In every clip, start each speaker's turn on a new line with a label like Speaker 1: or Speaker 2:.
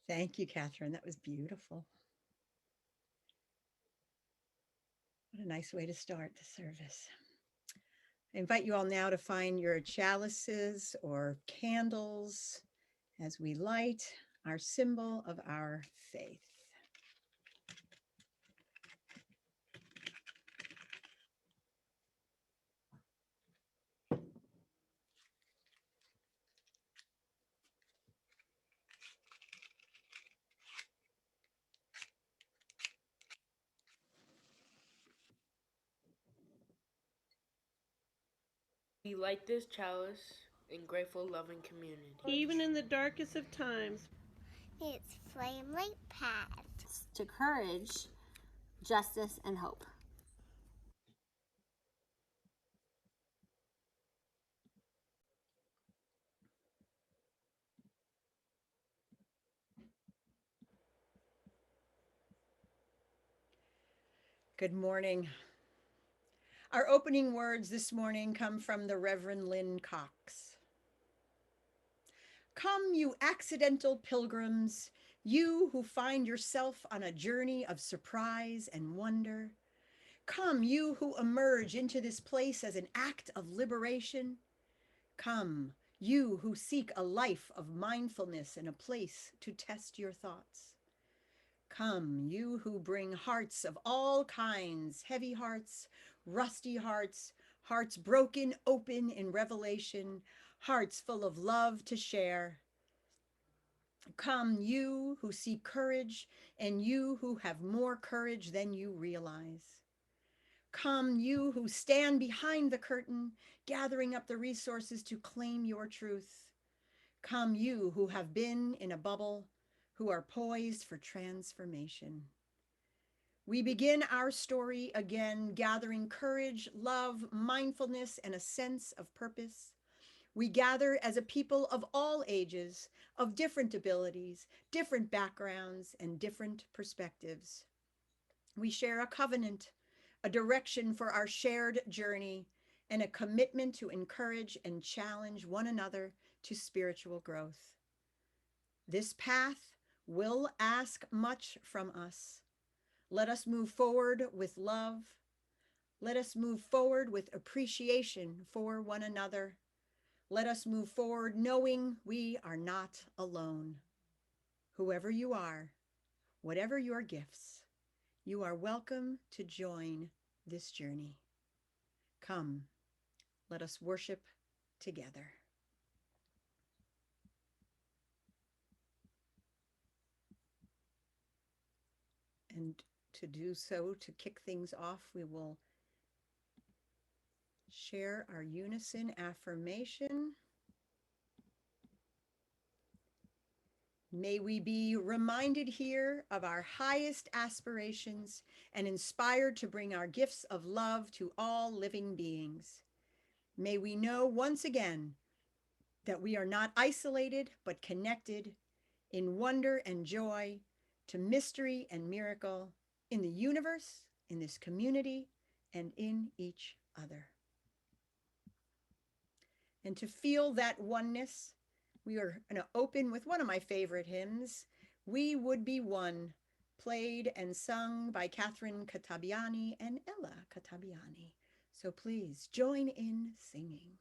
Speaker 1: Thank you, Catherine. That was beautiful. What a nice way to start the service. I invite you all now to find your chalices or candles as we light our symbol of our faith.
Speaker 2: We light this chalice in grateful, loving community.
Speaker 3: Even in the darkest of times,
Speaker 4: its flame light path
Speaker 5: to courage, justice, and hope.
Speaker 1: Good morning. Our opening words this morning come from the Reverend Lynn Cox. Come, you accidental pilgrims, you who find yourself on a journey of surprise and wonder. Come, you who emerge into this place as an act of liberation. Come, you who seek a life of mindfulness and a place to test your thoughts. Come, you who bring hearts of all kinds, heavy hearts, rusty hearts, hearts broken open in revelation, hearts full of love to share. Come, you who seek courage, and you who have more courage than you realize. Come, you who stand behind the curtain, gathering up the resources to claim your truth. Come, you who have been in a bubble, who are poised for transformation. We begin our story again, gathering courage, love, mindfulness, and a sense of purpose. We gather as a people of all ages, of different abilities, different backgrounds, and different perspectives. We share a covenant, a direction for our shared journey, and a commitment to encourage and challenge one another to spiritual growth. This path will ask much from us. Let us move forward with love. Let us move forward with appreciation for one another. Let us move forward knowing we are not alone. Whoever you are, whatever your gifts, you are welcome to join this journey. Come, let us worship together. And to do so, to kick things off, we will share our Unison Affirmation. May we be reminded here of our highest aspirations and inspired to bring our gifts of love to all living beings. May we know once again that we are not isolated, but connected in wonder and joy to mystery and miracle in the universe, in this community, and in each other. And to feel that oneness, we are going to open with one of my favorite hymns, We Would Be One, played and sung by Catherine Catabiani and Ella Catabiani. So please join in singing.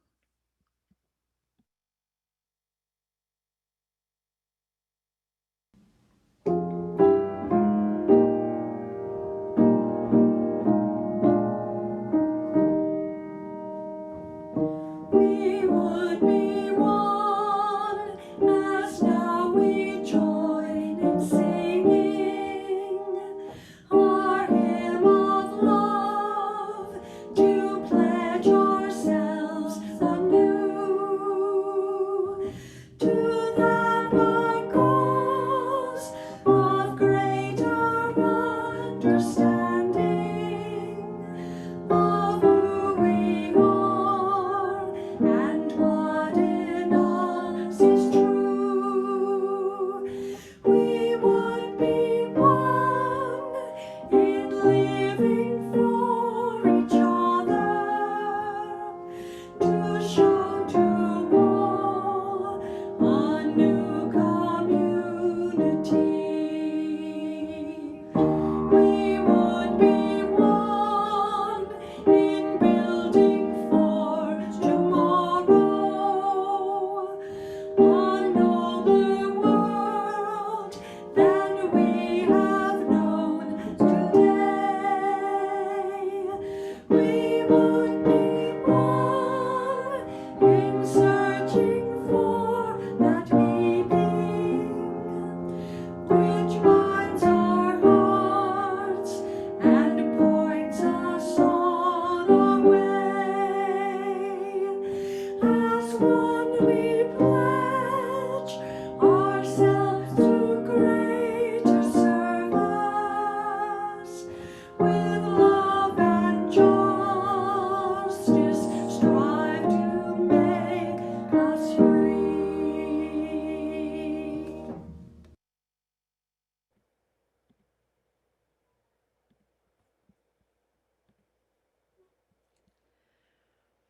Speaker 6: We would be one, as now we join in singing our hymn of love, to pledge ourselves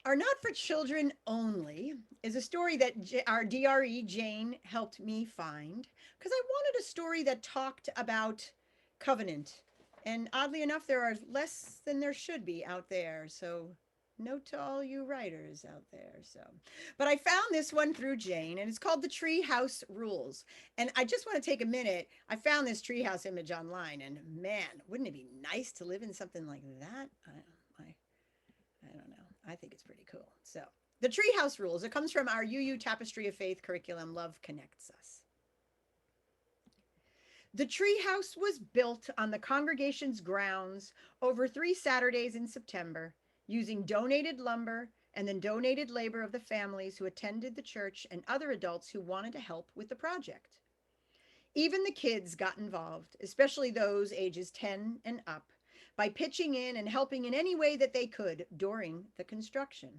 Speaker 1: Are Not for Children Only is a story that our DRE Jane helped me find because I wanted a story that talked about covenant. And oddly enough, there are less than there should be out there. So, note to all you writers out there. But I found this one through Jane, and it's called The Treehouse Rules. And I just want to take a minute. I found this treehouse image online, and man, wouldn't it be nice to live in something like that? I don't know. I think it's pretty cool. So, the Treehouse Rules. It comes from our UU Tapestry of Faith curriculum, Love Connects Us. The treehouse was built on the congregation's grounds over 3 Saturdays in September using donated lumber and the donated labor of the families who attended the church and other adults who wanted to help with the project. Even the kids got involved, especially those ages 10 and up, by pitching in and helping in any way that they could during the construction.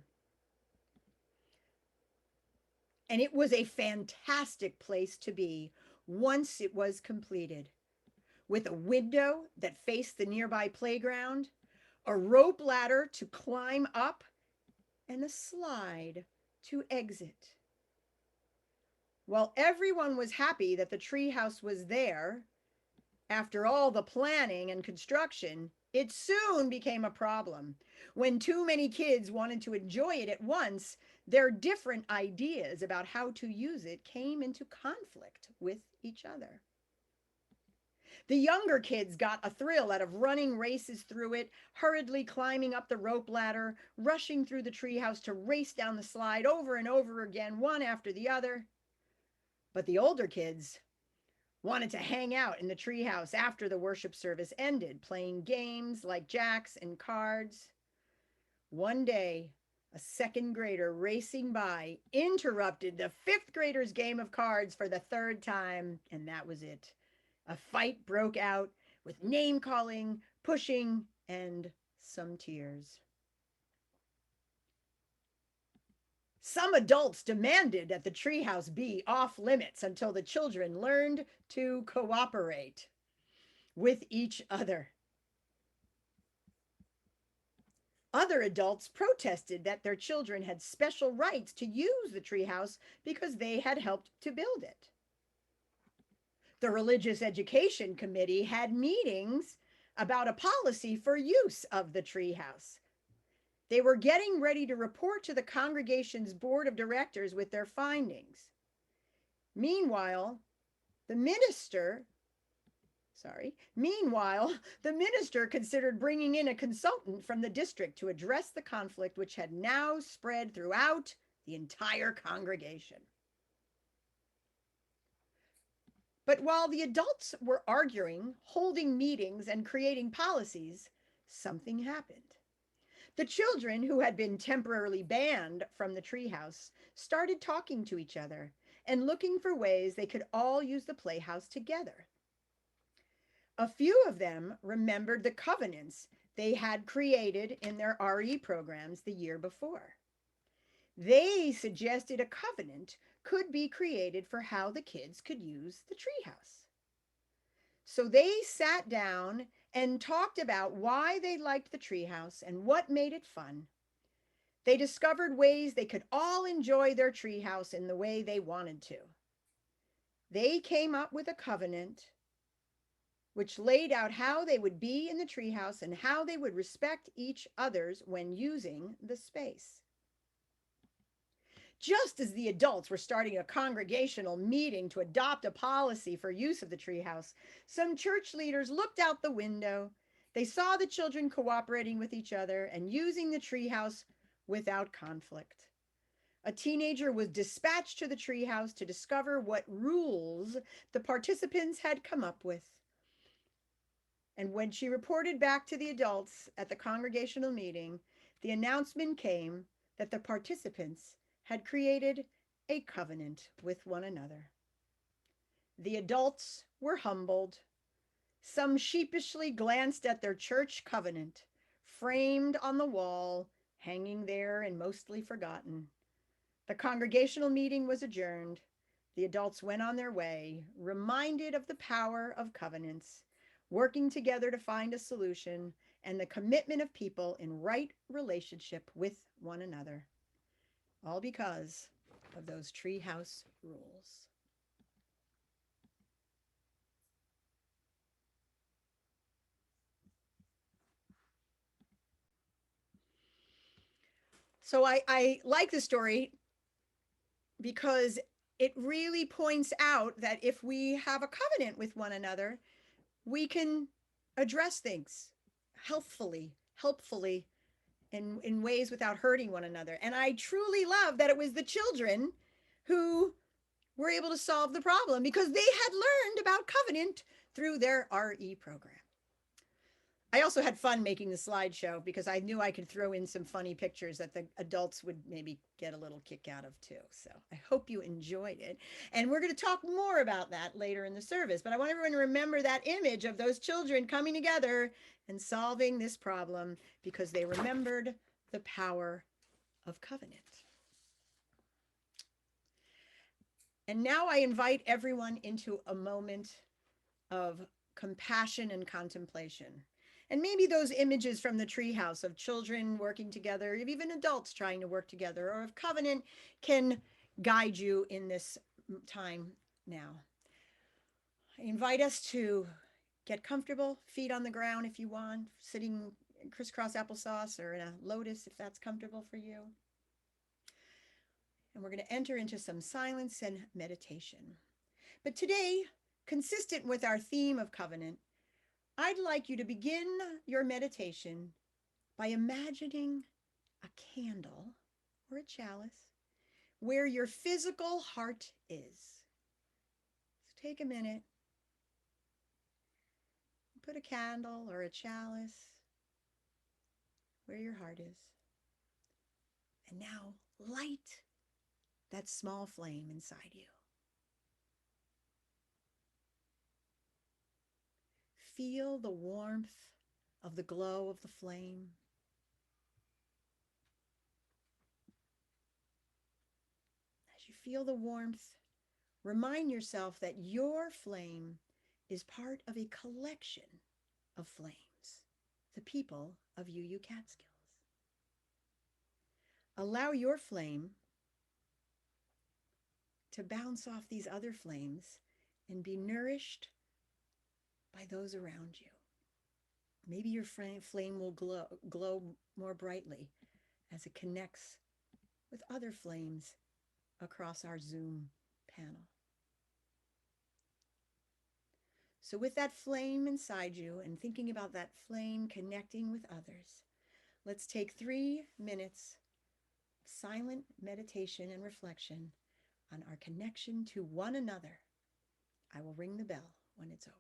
Speaker 1: And it was a fantastic place to be once it was completed, with a window that faced the nearby playground, a rope ladder to climb up, and a slide to exit. While everyone was happy that the treehouse was there, after all the planning and construction, it soon became a problem. When too many kids wanted to enjoy it at once, their different ideas about how to use it came into conflict with each other. The younger kids got a thrill out of running races through it, hurriedly climbing up the rope ladder, rushing through the treehouse to race down the slide over and over again, one after the other. But the older kids wanted to hang out in the treehouse after the worship service ended, playing games like jacks and cards. One day, a second grader racing by interrupted the fifth grader's game of cards for the third time, and that was it. A fight broke out with name calling, pushing, and some tears. Some adults demanded that the treehouse be off limits until the children learned to cooperate with each other. Other adults protested that their children had special rights to use the treehouse because they had helped to build it. The Religious Education Committee had meetings about a policy for use of the treehouse. They were getting ready to report to the congregation's board of directors with their findings. Meanwhile, the minister considered bringing in a consultant from the district to address the conflict, which had now spread throughout the entire congregation. But while the adults were arguing, holding meetings, and creating policies, something happened. The children, who had been temporarily banned from the treehouse, started talking to each other and looking for ways they could all use the playhouse together. A few of them remembered the covenants they had created in their RE programs the year before. They suggested a covenant could be created for how the kids could use the treehouse. So they sat down and talked about why they liked the treehouse and what made it fun. They discovered ways they could all enjoy their treehouse in the way they wanted to. They came up with a covenant which laid out how they would be in the treehouse and how they would respect each other's when using the space. Just as the adults were starting a congregational meeting to adopt a policy for use of the treehouse, some church leaders looked out the window. They saw the children cooperating with each other and using the treehouse without conflict. A teenager was dispatched to the treehouse to discover what rules the participants had come up with. And when she reported back to the adults at the congregational meeting, the announcement came that the participants had created a covenant with one another. The adults were humbled. Some sheepishly glanced at their church covenant, framed on the wall, hanging there and mostly forgotten. The congregational meeting was adjourned. The adults went on their way, reminded of the power of covenants, working together to find a solution, and the commitment of people in right relationship with one another, all because of those treehouse rules. So I like the story because it really points out that if we have a covenant with one another, we can address things helpfully in ways without hurting one another. And I truly love that it was the children who were able to solve the problem because they had learned about covenant through their RE program. I also had fun making the slideshow because I knew I could throw in some funny pictures that the adults would maybe get a little kick out of too. So I hope you enjoyed it. And we're going to talk more about that later in the service. But I want everyone to remember that image of those children coming together and solving this problem because they remembered the power of covenant. And now I invite everyone into a moment of compassion and contemplation. And maybe those images from the treehouse of children working together, even adults trying to work together, or of covenant can guide you in this time now. I invite us to get comfortable, feet on the ground if you want, sitting crisscross applesauce or in a lotus if that's comfortable for you. And we're going to enter into some silence and meditation. But today, consistent with our theme of covenant, I'd like you to begin your meditation by imagining a candle or a chalice where your physical heart is. So take a minute, put a candle or a chalice where your heart is. And now light that small flame inside you. Feel the warmth of the glow of the flame. As you feel the warmth, remind yourself that your flame is part of a collection of flames, the people of UU Catskills. Allow your flame to bounce off these other flames and be nourished by those around you. Maybe your flame will glow more brightly as it connects with other flames across our Zoom panel. So with that flame inside you and thinking about that flame connecting with others, let's take 3 minutes silent meditation and reflection on our connection to one another. I will ring the bell when it's over.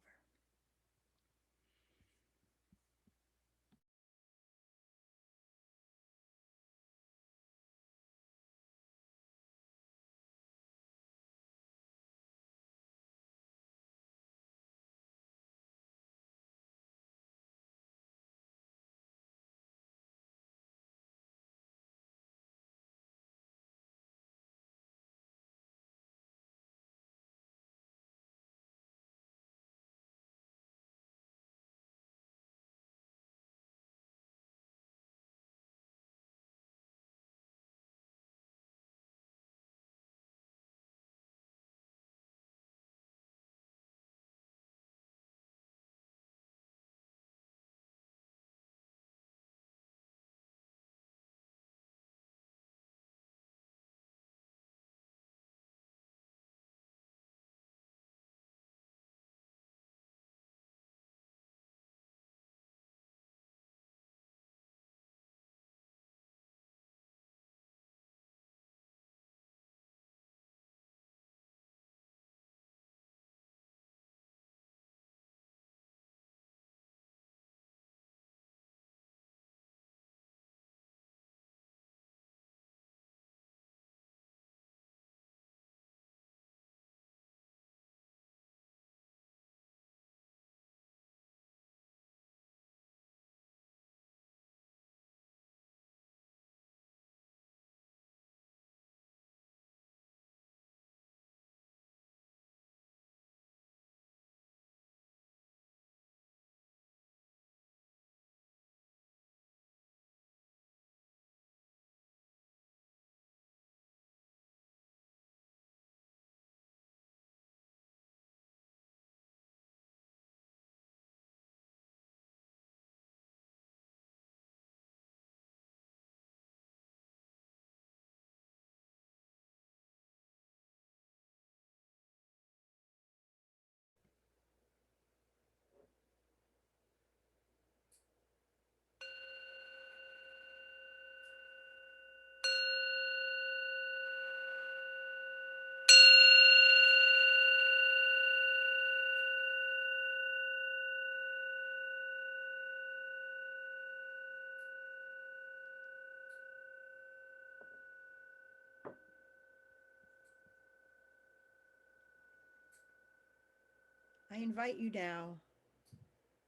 Speaker 1: I invite you now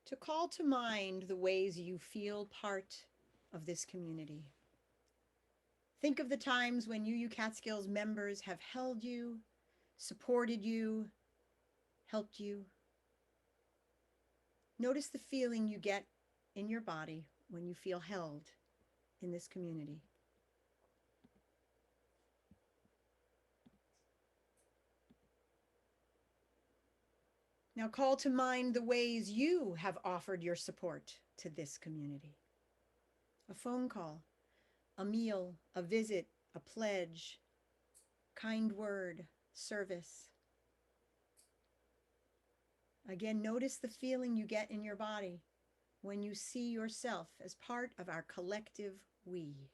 Speaker 1: to call to mind the ways you feel part of this community. Think of the times when UU Catskills members have held you, supported you, helped you. Notice the feeling you get in your body when you feel held in this community. Now call to mind the ways you have offered your support to this community. A phone call, a meal, a visit, a pledge, kind word, service. Again, notice the feeling you get in your body when you see yourself as part of our collective we.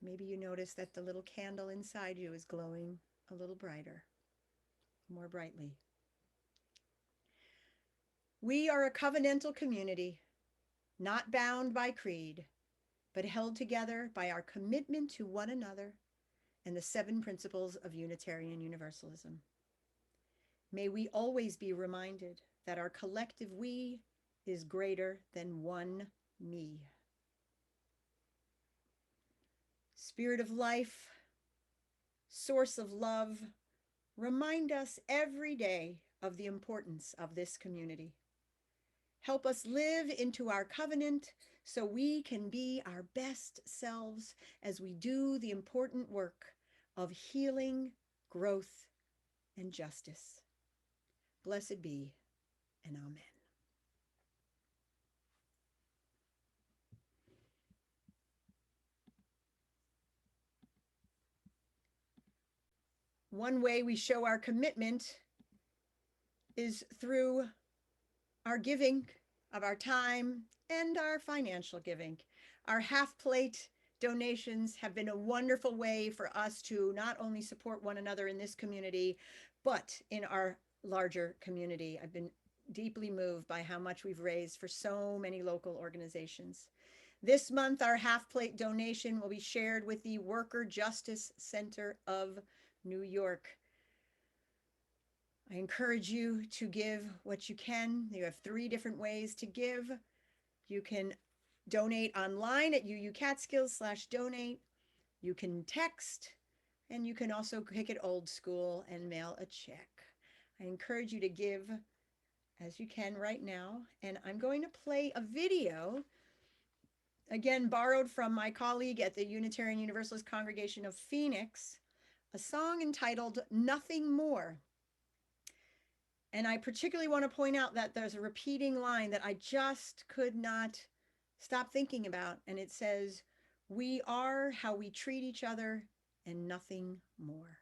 Speaker 1: Maybe you notice that the little candle inside you is glowing a little brighter, more brightly. We are a covenantal community, not bound by creed, but held together by our commitment to one another and the 7 principles of Unitarian Universalism. May we always be reminded that our collective we is greater than one me. Spirit of life, source of love, remind us every day of the importance of this community. Help us live into our covenant so we can be our best selves as we do the important work of healing, growth, and justice. Blessed be, and amen. One way we show our commitment is through our giving of our time and our financial giving. Our half plate donations have been a wonderful way for us to not only support one another in this community, but in our larger community. I've been deeply moved by how much we've raised for so many local organizations. This month, our half plate donation will be shared with the Worker Justice Center of New York. I encourage you to give what you can. You have 3 different ways to give. You can donate online at UUCatskills/donate. You can text, and you can also kick it old school and mail a check. I encourage you to give as you can right now. And I'm going to play a video, again, borrowed from my colleague at the Unitarian Universalist Congregation of Phoenix, a song entitled Nothing More. And I particularly want to point out that there's a repeating line that I just could not stop thinking about. And it says, "We are how we treat each other and nothing more."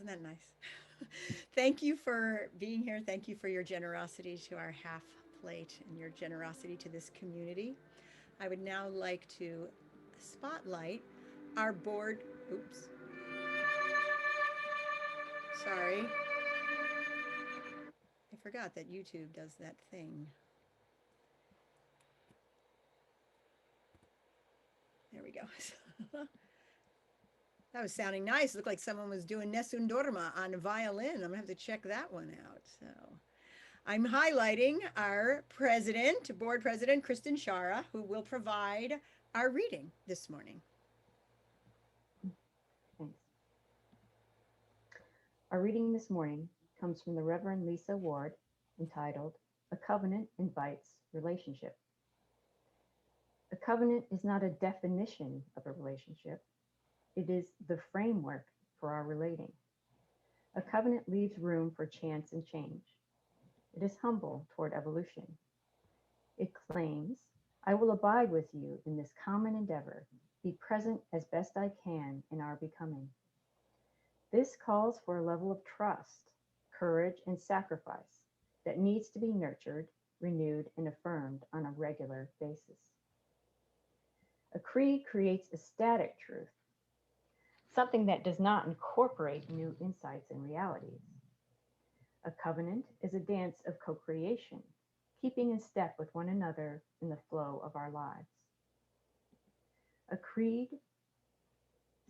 Speaker 1: Wasn't that nice? Thank you for being here. Thank you for your generosity to our half plate and your generosity to this community. I would now like to spotlight our board. Oops. Sorry. I forgot that YouTube does that thing. There we go. That was sounding nice. It looked like someone was doing Nessun Dorma on a violin. I'm going to have to check that one out. So I'm highlighting our president, board president, Kristen Shara, who will provide our reading this morning.
Speaker 7: Thanks. Our reading this morning comes from the Reverend Lisa Ward, entitled A Covenant Invites Relationship. A covenant is not a definition of a relationship. It is the framework for our relating. A covenant leaves room for chance and change. It is humble toward evolution. It claims, I will abide with you in this common endeavor, be present as best I can in our becoming. This calls for a level of trust, courage, and sacrifice that needs to be nurtured, renewed, and affirmed on a regular basis. A creed creates a static truth, something that does not incorporate new insights and realities. A covenant is a dance of co-creation, keeping in step with one another in the flow of our lives. A creed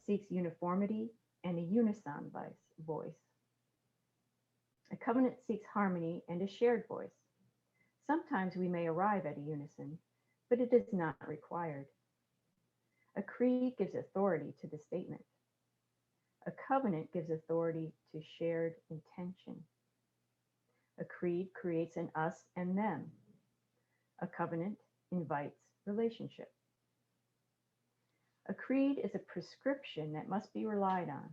Speaker 7: seeks uniformity and a unison voice. A covenant seeks harmony and a shared voice. Sometimes we may arrive at a unison, but it is not required. A creed gives authority to the statement. A covenant gives authority to shared intention. A creed creates an us and them. A covenant invites relationship. A creed is a prescription that must be relied on.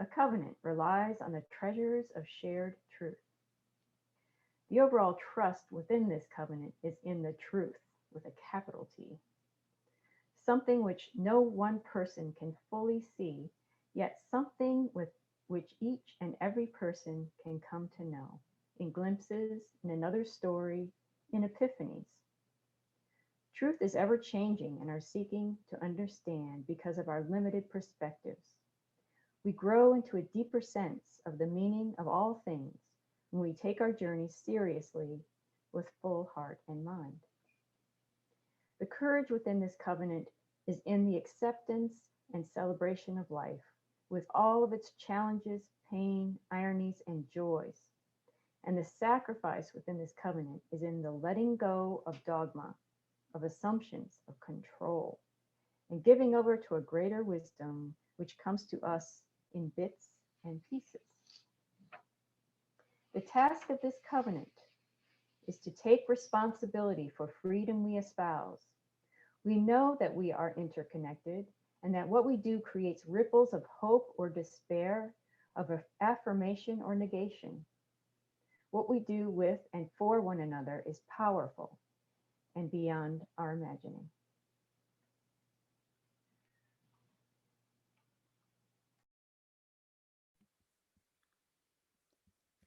Speaker 7: A covenant relies on the treasures of shared truth. The overall trust within this covenant is in the truth with a capital T. Something which no one person can fully see, yet something with which each and every person can come to know, in glimpses, in another story, in epiphanies. Truth is ever changing and are seeking to understand because of our limited perspectives. We grow into a deeper sense of the meaning of all things when we take our journey seriously with full heart and mind. The courage within this covenant is in the acceptance and celebration of life, with all of its challenges, pain, ironies, and joys. And the sacrifice within this covenant is in the letting go of dogma, of assumptions, of control, and giving over to a greater wisdom which comes to us in bits and pieces. The task of this covenant is to take responsibility for freedom we espouse. We know that we are interconnected and that what we do creates ripples of hope or despair, of affirmation or negation. What we do with and for one another is powerful and beyond our imagining.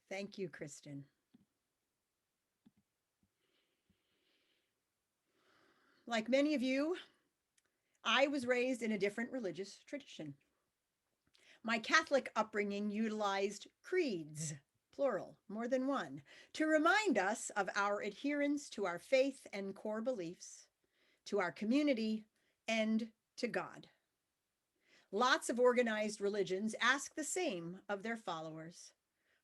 Speaker 1: Thank you, Kristen. Like many of you, I was raised in a different religious tradition. My Catholic upbringing utilized creeds, plural, more than one, to remind us of our adherence to our faith and core beliefs, to our community, and to God. Lots of organized religions ask the same of their followers.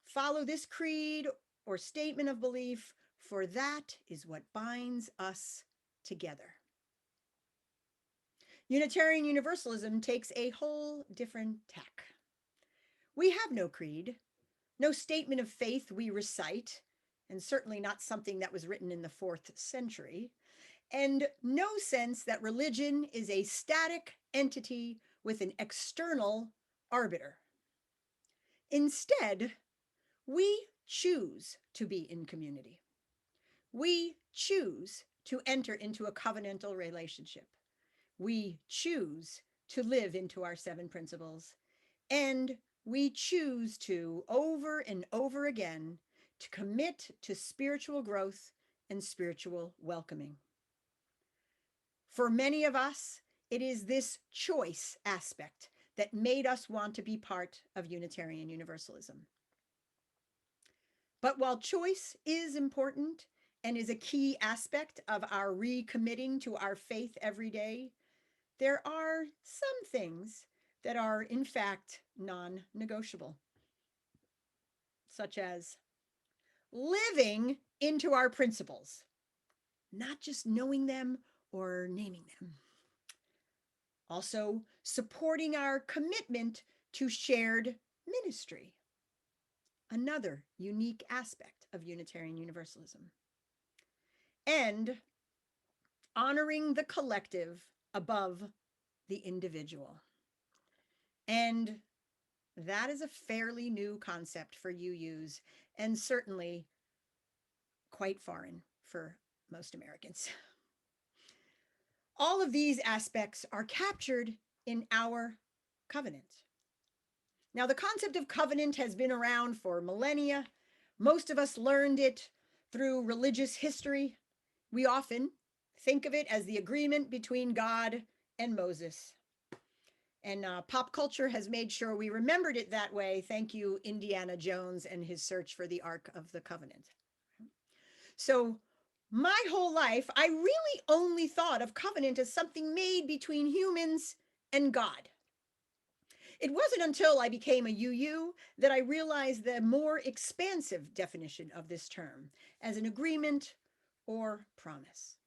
Speaker 1: Follow this creed or statement of belief, for that is what binds us together. Unitarian Universalism takes a whole different tack. We have no creed, no statement of faith we recite, and certainly not something that was written in the 4th century, and no sense that religion is a static entity with an external arbiter. Instead, we choose to be in community. We choose to enter into a covenantal relationship. We choose to live into our 7 principles, and we choose to, over and over again, to commit to spiritual growth and spiritual welcoming. For many of us, it is this choice aspect that made us want to be part of Unitarian Universalism. But while choice is important and is a key aspect of our recommitting to our faith every day, there are some things that are, in fact, non negotiable, such as living into our principles, not just knowing them or naming them. Also, supporting our commitment to shared ministry, another unique aspect of Unitarian Universalism. And honoring the collective above the individual. And that is a fairly new concept for UUs, and certainly quite foreign for most Americans. All of these aspects are captured in our covenant. Now, the concept of covenant has been around for millennia. Most of us learned it through religious history. We often think of it as the agreement between God and Moses. And pop culture has made sure we remembered it that way. Thank you, Indiana Jones and his search for the Ark of the Covenant. So, my whole life, I really only thought of covenant as something made between humans and God. It wasn't until I became a UU that I realized the more expansive definition of this term as an agreement or promise.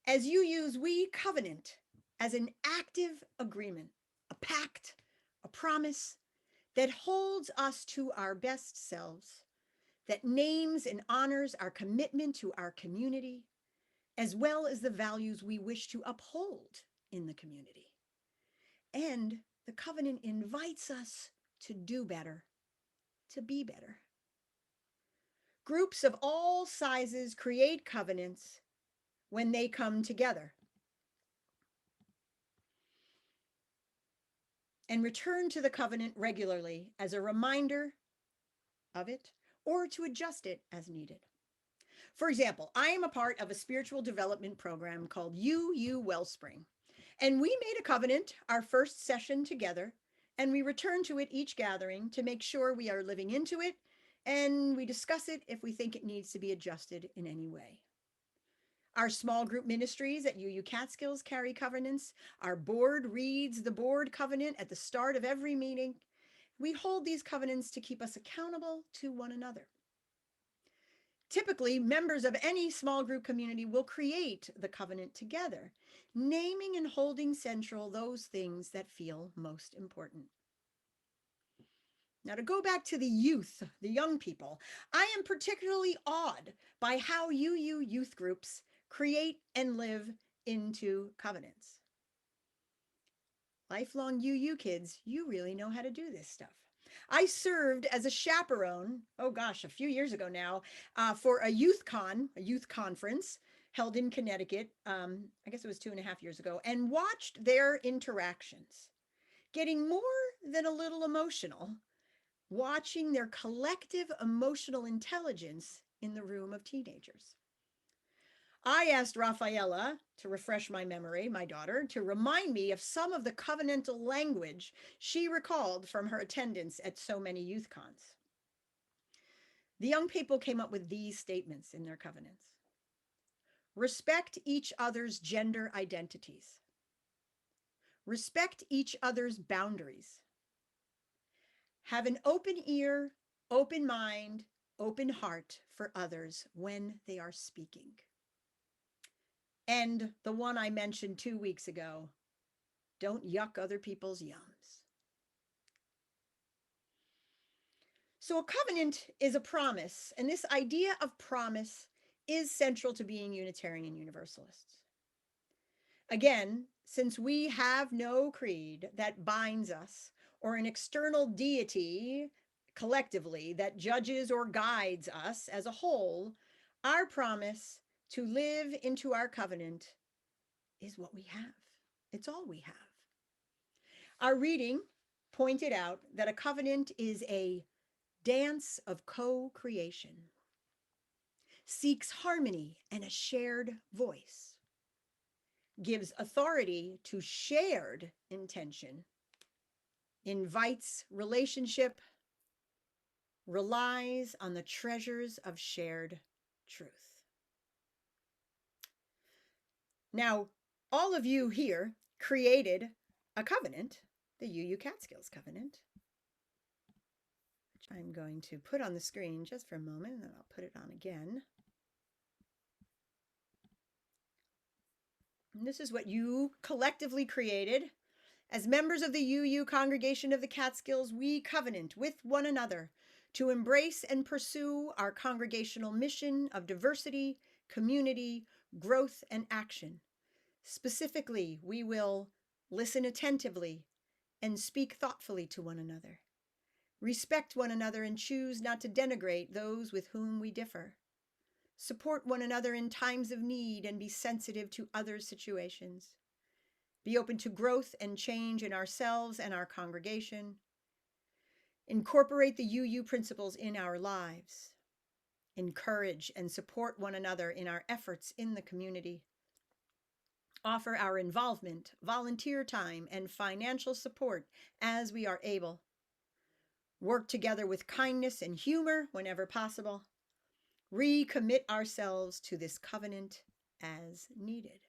Speaker 1: As UUs, we covenant as an active agreement, a pact, a promise that holds us to our best selves, that names and honors our commitment to our community, as well as the values we wish to uphold in the community. And the covenant invites us to do better, to be better. Groups of all sizes create covenants when they come together and return to the covenant regularly as a reminder of it or to adjust it as needed. For example, I am a part of a spiritual development program called UU Wellspring, and we made a covenant our first session together, and we return to it each gathering to make sure we are living into it, and we discuss it if we think it needs to be adjusted in any way. Our small group ministries at UU Catskills carry covenants. Our board reads the board covenant at the start of every meeting. We hold these covenants to keep us accountable to one another. Typically, members of any small group community will create the covenant together, naming and holding central those things that feel most important. Now, to go back to the youth, the young people, I am particularly awed by how UU youth groups create and live into covenants. Lifelong UU kids, you really know how to do this stuff. I served as a chaperone, oh gosh, a few years ago now, for a youth conference held in Connecticut. I guess it was 2.5 years ago, and watched their interactions, getting more than a little emotional, watching their collective emotional intelligence in the room of teenagers. I asked Rafaela, to refresh my memory, my daughter, to remind me of some of the covenantal language she recalled from her attendance at so many youth cons. The young people came up with these statements in their covenants. Respect each other's gender identities. Respect each other's boundaries. Have an open ear, open mind, open heart for others when they are speaking. And the one I mentioned 2 weeks ago, don't yuck other people's yums. So a covenant is a promise, and this idea of promise is central to being Unitarian Universalists. Again, since we have no creed that binds us or an external deity collectively that judges or guides us as a whole, our promise to live into our covenant is what we have. It's all we have. Our reading pointed out that a covenant is a dance of co-creation, seeks harmony and a shared voice, gives authority to shared intention, invites relationship, relies on the treasures of shared truth. Now, all of you here created a covenant, the UU Catskills covenant, which I'm going to put on the screen just for a moment, and then I'll put it on again. And this is what you collectively created. As members of the UU congregation of the Catskills, we covenant with one another to embrace and pursue our congregational mission of diversity, community, growth, and action. Specifically, we will listen attentively and speak thoughtfully to one another, respect one another and choose not to denigrate those with whom we differ, support one another in times of need and be sensitive to others' situations, be open to growth and change in ourselves and our congregation, incorporate the UU principles in our lives, encourage and support one another in our efforts in the community, offer our involvement, volunteer time, and financial support as we are able, work together with kindness and humor whenever possible, recommit ourselves to this covenant as needed.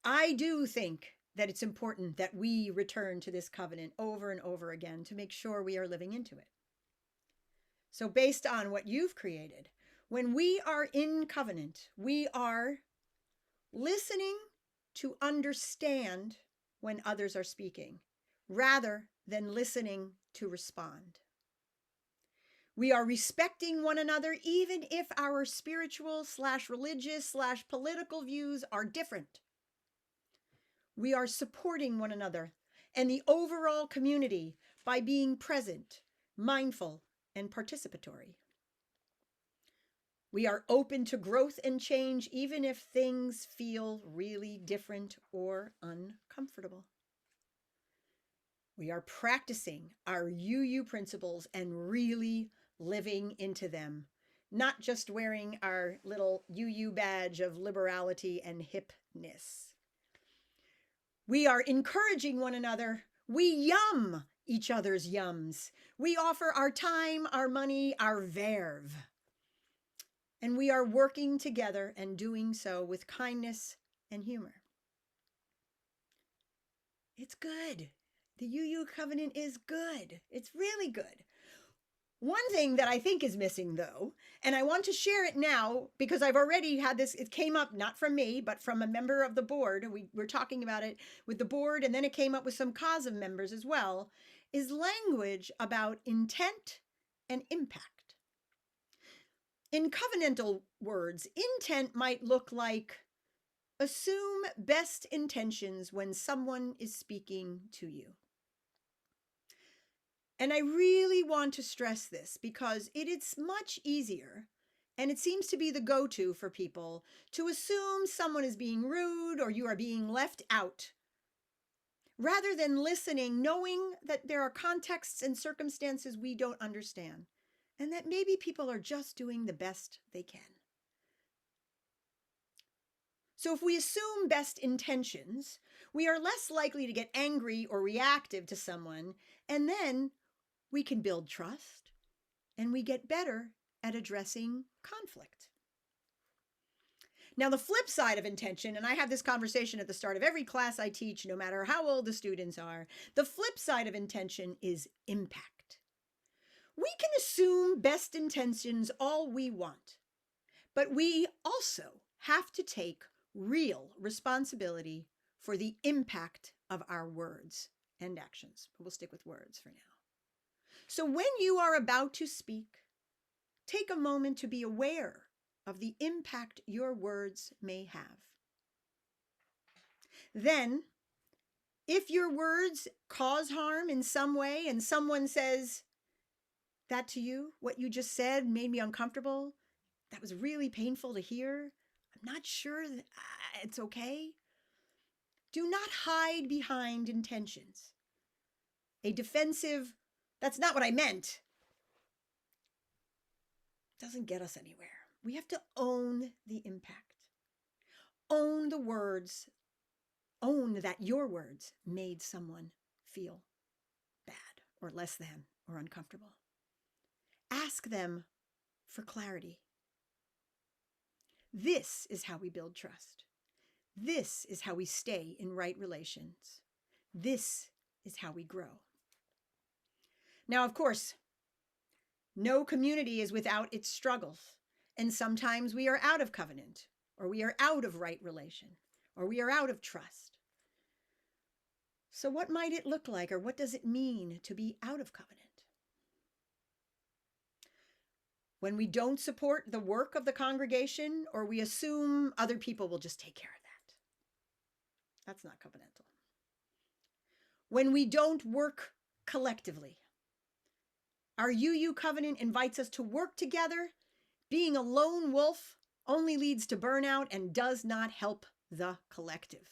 Speaker 1: I do think that it's important that we return to this covenant over and over again to make sure we are living into it. So based on what you've created, when we are in covenant, we are listening to understand when others are speaking, rather than listening to respond. We are respecting one another even if our spiritual/religious/political views are different. We are supporting one another and the overall community by being present, mindful, and participatory. We are open to growth and change even if things feel really different or uncomfortable. We are practicing our UU principles and really living into them, not just wearing our little UU badge of liberality and hipness. We are encouraging one another. We yum each other's yums. We offer our time, our money, our verve. And we are working together and doing so with kindness and humor. It's good. The UU covenant is good. It's really good. One thing that I think is missing, though, and I want to share it now because I've already had this, it came up not from me, but from a member of the board. We were talking about it with the board, and then it came up with some COSM members as well, is language about intent and impact. In covenantal words, intent might look like assume best intentions when someone is speaking to you. And I really want to stress this because it is much easier, and it seems to be the go-to for people, to assume someone is being rude or you are being left out, rather than listening, knowing that there are contexts and circumstances we don't understand, and that maybe people are just doing the best they can. So if we assume best intentions, we are less likely to get angry or reactive to someone, and then we can build trust, and we get better at addressing conflict. Now, the flip side of intention, and I have this conversation at the start of every class I teach, no matter how old the students are, the flip side of intention is impact. We can assume best intentions all we want, but we also have to take real responsibility for the impact of our words and actions. But we'll stick with words for now. So when you are about to speak, take a moment to be aware of the impact your words may have. Then, if your words cause harm in some way and someone says that to you, what you just said made me uncomfortable, that was really painful to hear, I'm not sure that it's okay, Do not hide behind intentions. A defensive, that's not what I meant, doesn't get us anywhere. We have to own the impact. Own the words. Own that your words made someone feel bad or less than or uncomfortable. Ask them for clarity. This is how we build trust. This is how we stay in right relations. This is how we grow. Now, of course, no community is without its struggles. And sometimes we are out of covenant, or we are out of right relation, or we are out of trust. So what might it look like, or what does it mean to be out of covenant? When we don't support the work of the congregation, or we assume other people will just take care of that. That's not covenantal. When we don't work collectively. Our UU covenant invites us to work together. Being a lone wolf only leads to burnout and does not help the collective.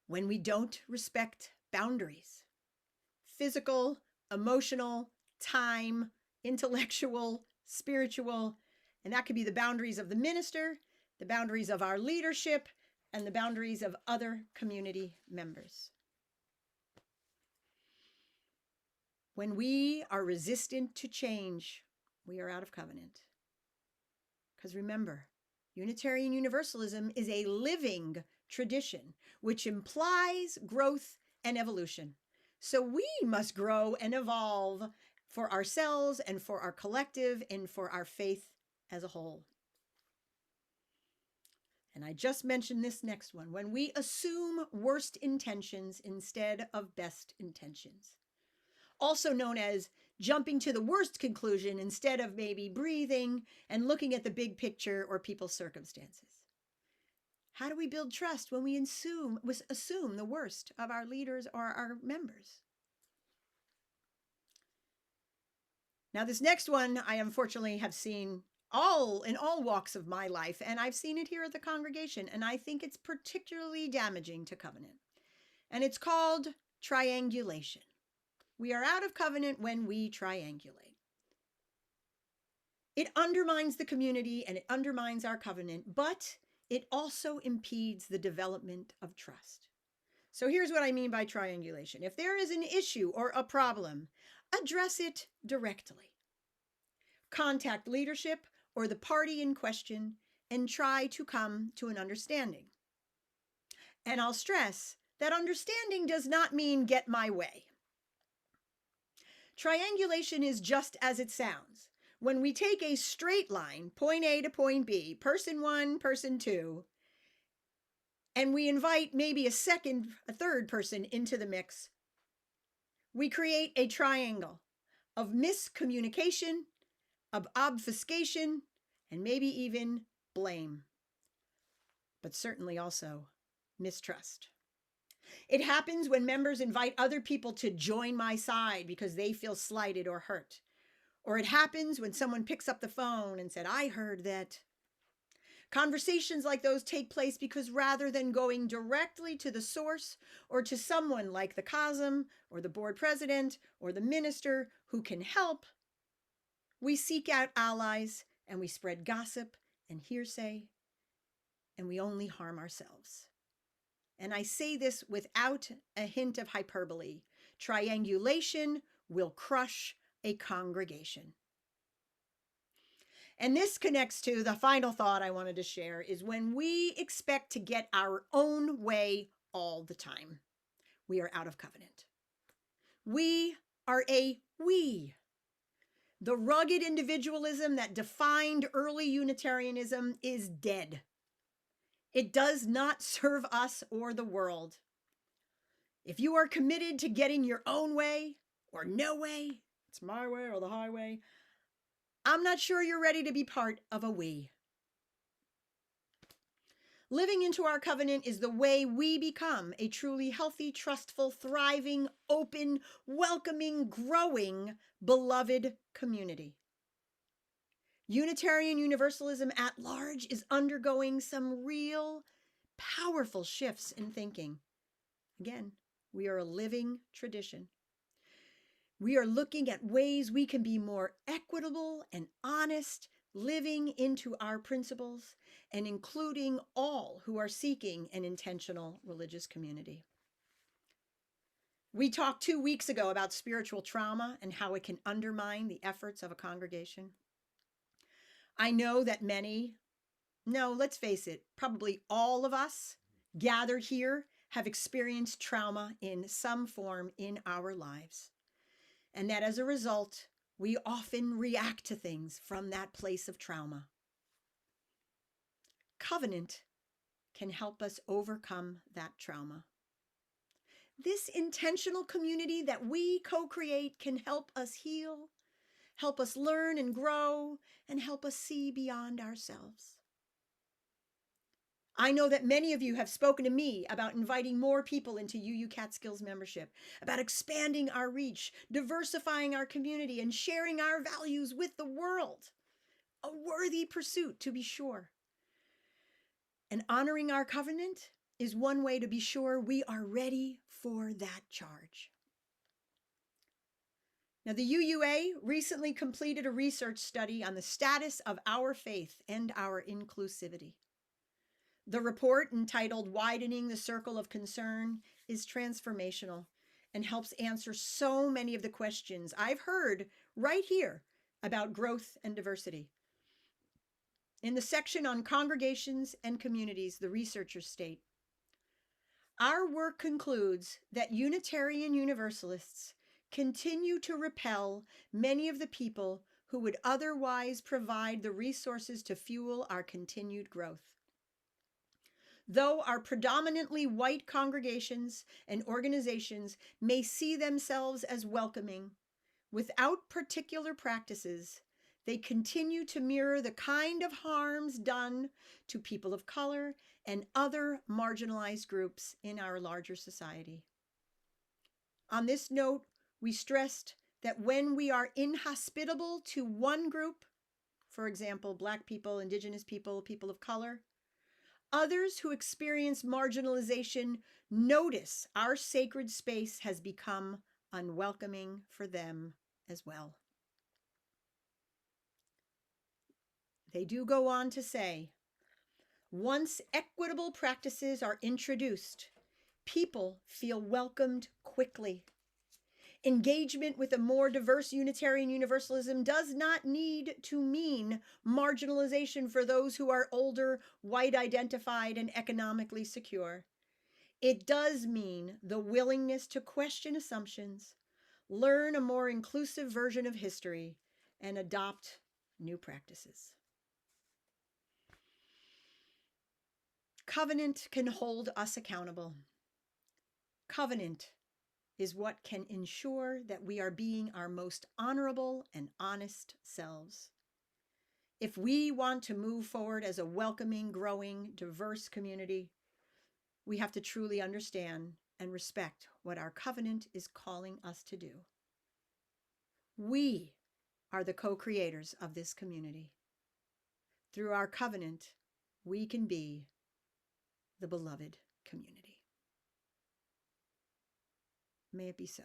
Speaker 1: When we don't respect boundaries, physical, emotional, time, intellectual, spiritual, and that could be the boundaries of the minister, the boundaries of our leadership, and the boundaries of other community members. When we are resistant to change, we are out of covenant. Because remember, Unitarian Universalism is a living tradition, which implies growth and evolution. So we must grow and evolve for ourselves and for our collective and for our faith as a whole. And I just mentioned this next one, when we assume worst intentions instead of best intentions. Also known as jumping to the worst conclusion instead of maybe breathing and looking at the big picture or people's circumstances. How do we build trust when we assume the worst of our leaders or our members? Now, this next one I unfortunately have seen in all walks of my life, and I've seen it here at the congregation, and I think it's particularly damaging to covenant. And it's called triangulation. We are out of covenant when we triangulate. It undermines the community and it undermines our covenant, but it also impedes the development of trust. So here's what I mean by triangulation. If there is an issue or a problem, address it directly. Contact leadership or the party in question and try to come to an understanding. And I'll stress that understanding does not mean get my way. Triangulation is just as it sounds. When we take a straight line, point A to point B, person one, person two, and we invite maybe a third person into the mix, we create a triangle of miscommunication, of obfuscation, and maybe even blame, but certainly also mistrust. It happens when members invite other people to join my side because they feel slighted or hurt. Or it happens when someone picks up the phone and said, I heard that. Conversations like those take place because rather than going directly to the source or to someone like the COSM or the board president or the minister who can help, we seek out allies and we spread gossip and hearsay, and we only harm ourselves. And I say this without a hint of hyperbole. Triangulation will crush a congregation. And this connects to the final thought I wanted to share is when we expect to get our own way all the time, we are out of covenant. We are a we. The rugged individualism that defined early Unitarianism is dead. It does not serve us or the world. If you are committed to getting your own way or no way, it's my way or the highway, I'm not sure you're ready to be part of a we. Living into our covenant is the way we become a truly healthy, trustful, thriving, open, welcoming, growing, beloved community. Unitarian Universalism at large is undergoing some real powerful shifts in thinking. Again, we are a living tradition. We are looking at ways we can be more equitable and honest, living into our principles and including all who are seeking an intentional religious community. We talked 2 weeks ago about spiritual trauma and how it can undermine the efforts of a congregation. I know that let's face it, probably all of us gathered here have experienced trauma in some form in our lives. And that as a result, we often react to things from that place of trauma. Covenant can help us overcome that trauma. This intentional community that we co-create can help us heal, help us learn and grow, and help us see beyond ourselves. I know that many of you have spoken to me about inviting more people into UU Catskills membership, about expanding our reach, diversifying our community, and sharing our values with the world. A worthy pursuit, to be sure. And honoring our covenant is one way to be sure we are ready for that charge. Now, the UUA recently completed a research study on the status of our faith and our inclusivity. The report, entitled Widening the Circle of Concern, is transformational and helps answer so many of the questions I've heard right here about growth and diversity. In the section on congregations and communities, the researchers state, our work concludes that Unitarian Universalists continue to repel many of the people who would otherwise provide the resources to fuel our continued growth. Though our predominantly white congregations and organizations may see themselves as welcoming, without particular practices, they continue to mirror the kind of harms done to people of color and other marginalized groups in our larger society. On this note, we stressed that when we are inhospitable to one group, for example, Black people, Indigenous people, people of color, others who experience marginalization notice our sacred space has become unwelcoming for them as well. They do go on to say, once equitable practices are introduced, people feel welcomed quickly. Engagement with a more diverse Unitarian Universalism does not need to mean marginalization for those who are older, white-identified, and economically secure. It does mean the willingness to question assumptions, learn a more inclusive version of history, and adopt new practices. Covenant can hold us accountable. Covenant is what can ensure that we are being our most honorable and honest selves. If we want to move forward as a welcoming, growing, diverse community, we have to truly understand and respect what our covenant is calling us to do. We are the co-creators of this community. Through our covenant, we can be the beloved community. May it be so.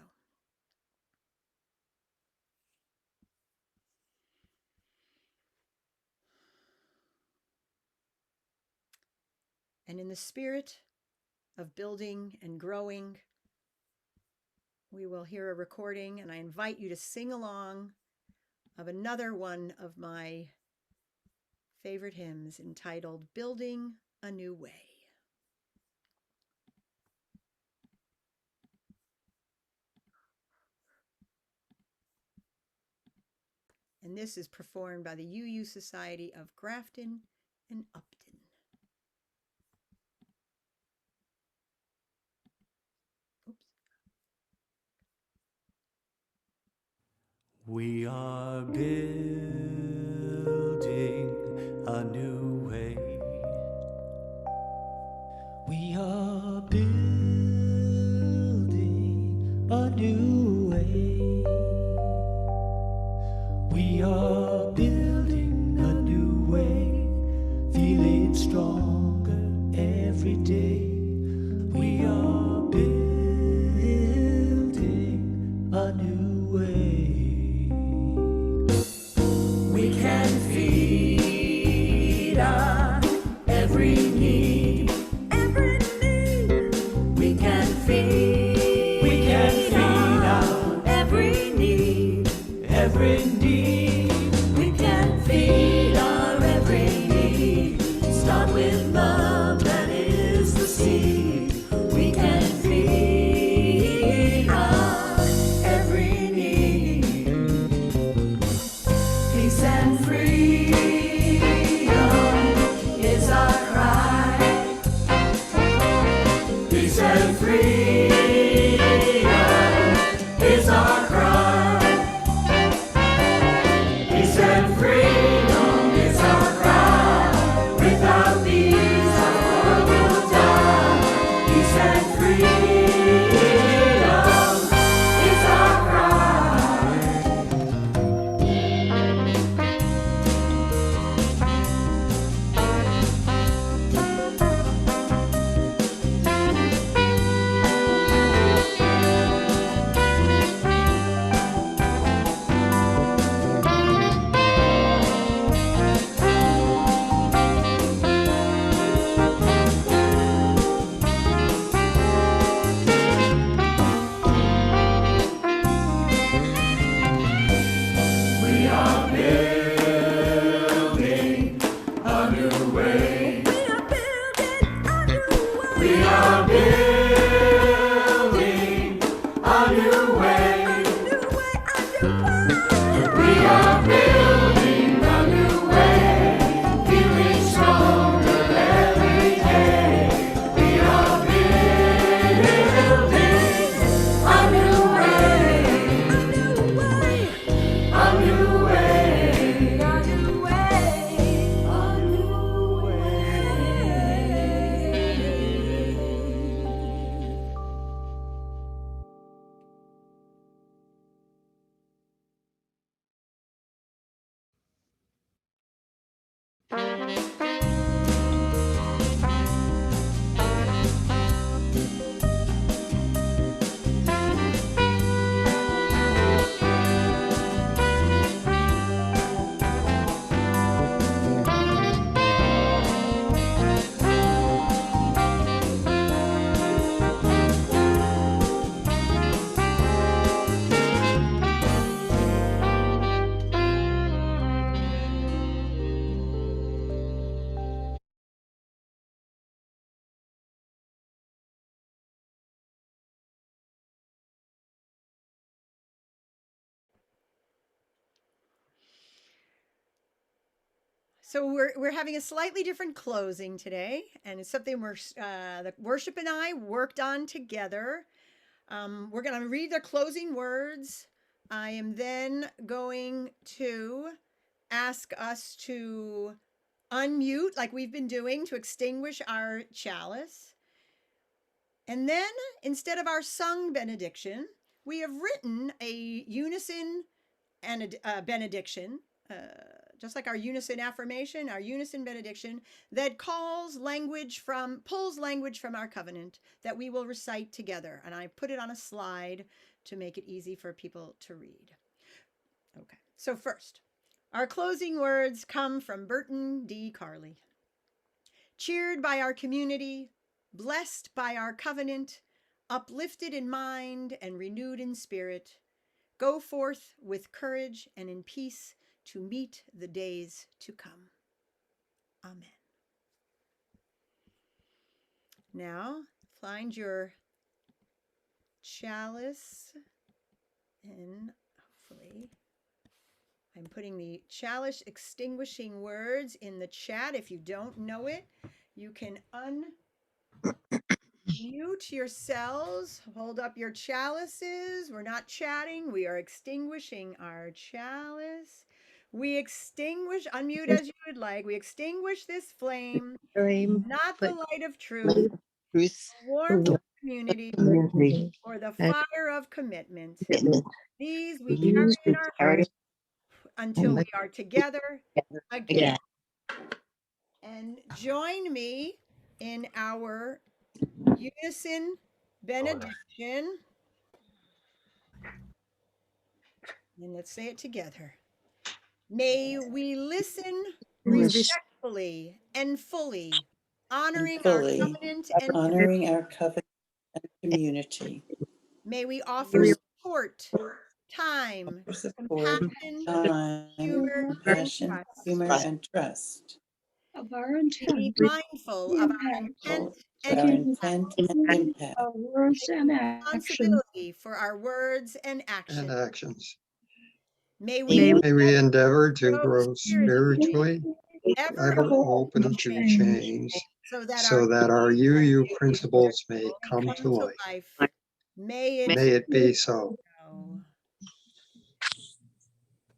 Speaker 1: And in the spirit of building and growing, we will hear a recording, and I invite you to sing along of another one of my favorite hymns entitled Building a New Way. And this is performed by the UU Society of Grafton and Upton.
Speaker 8: We are building a new way. We are building a new way. We are building a new way, feeling stronger every day. new way.
Speaker 6: We can feed our every need. Every need. We can feed our every need.
Speaker 8: Every need.
Speaker 6: We can feed our every need. Start with love, that is the seed. We can feed our every need. Peace and freedom is our cry. Peace and freedom is our cry. Peace and freedom is our cry. Without these, our world will die. Peace and freedom is our cry. We are building a new way. We are building a new way. We are building a new way. Feeling stronger every day. We are building a new way. A new way, a new way, a new way.
Speaker 1: So we're having a slightly different closing today, and it's something the worship and I worked on together. We're going to read the closing words. I am then going to ask us to unmute, like we've been doing, to extinguish our chalice. And then, instead of our sung benediction, we have written a unison and a benediction, just like our unison affirmation, our unison benediction, that pulls language from our covenant that we will recite together. And I put it on a slide to make it easy for people to read. Okay, so first, our closing words come from Burton D. Carley. Cheered by our community, blessed by our covenant, uplifted in mind and renewed in spirit, go forth with courage and in peace to meet the days to come. Amen. Now, find your chalice, and hopefully I'm putting the chalice extinguishing words in the chat. If you don't know it, you can unmute yourselves, hold up your chalices. We're not chatting, we are extinguishing our chalice. We extinguish, unmute as you would like. We extinguish this flame, not the light of truth, the warmth of community, or the fire of commitment. These we carry in our hearts until we are together again. And join me in our unison benediction. And let's say it together. May we listen
Speaker 9: Res-
Speaker 1: respectfully and fully, honoring our
Speaker 9: fully
Speaker 1: covenant and
Speaker 9: honoring our covenant and community.
Speaker 1: may we offer support, time,
Speaker 9: Support,
Speaker 1: compassion,
Speaker 9: time,
Speaker 1: humor, and
Speaker 9: compassion,
Speaker 1: trust.
Speaker 9: humor, and trust.
Speaker 10: of our
Speaker 1: Be
Speaker 10: intent,
Speaker 1: mindful
Speaker 10: the
Speaker 1: of our
Speaker 10: impact,
Speaker 1: intent
Speaker 9: For
Speaker 1: and
Speaker 9: our
Speaker 1: impact.
Speaker 9: intent and impact.
Speaker 10: our words
Speaker 1: Take
Speaker 10: and actions.
Speaker 1: responsibility for our words and
Speaker 11: and
Speaker 1: actions.
Speaker 11: actions.
Speaker 1: May we
Speaker 11: May we endeavor to
Speaker 1: grow
Speaker 11: grow spiritually,
Speaker 1: ever
Speaker 11: ever open to change,
Speaker 1: so that our
Speaker 11: so that our UU principles may come
Speaker 1: come
Speaker 11: to
Speaker 1: to
Speaker 11: life.
Speaker 1: life. May it
Speaker 11: May it be so.
Speaker 1: so.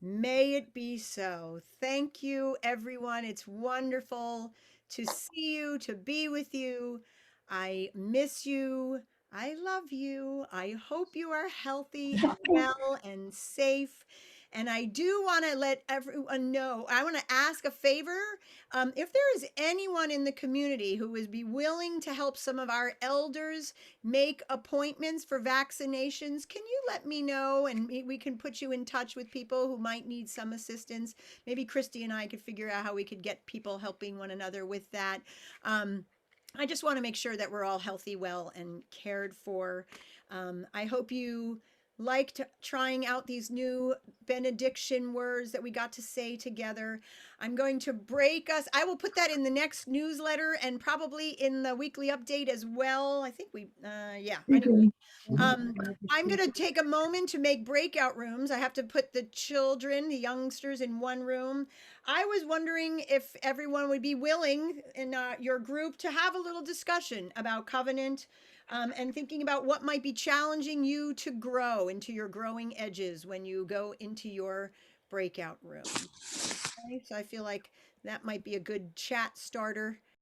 Speaker 1: May it be so. Thank you, everyone. It's wonderful to see you, to be with you. I miss you. I love you. I hope you are healthy and well and safe. And I do want to let everyone know, I want to ask a favor. If there is anyone in the community who would be willing to help some of our elders make appointments for vaccinations, can you let me know and we can put you in touch with people who might need some assistance? Maybe Christy and I could figure out how we could get people helping one another with that. I just want to make sure that we're all healthy, well, and cared for. I hope you liked trying out these new benediction words that we got to say together. I'm going to break us. I will put that in the next newsletter and probably in the weekly update as well. I think yeah. Anyway, I'm going to take a moment to make breakout rooms. I have to put the children, the youngsters in one room. I was wondering if everyone would be willing in your group to have a little discussion about covenant and thinking about what might be challenging you to grow into your growing edges when you go into your breakout room. Okay, so I feel like that might be a good chat starter.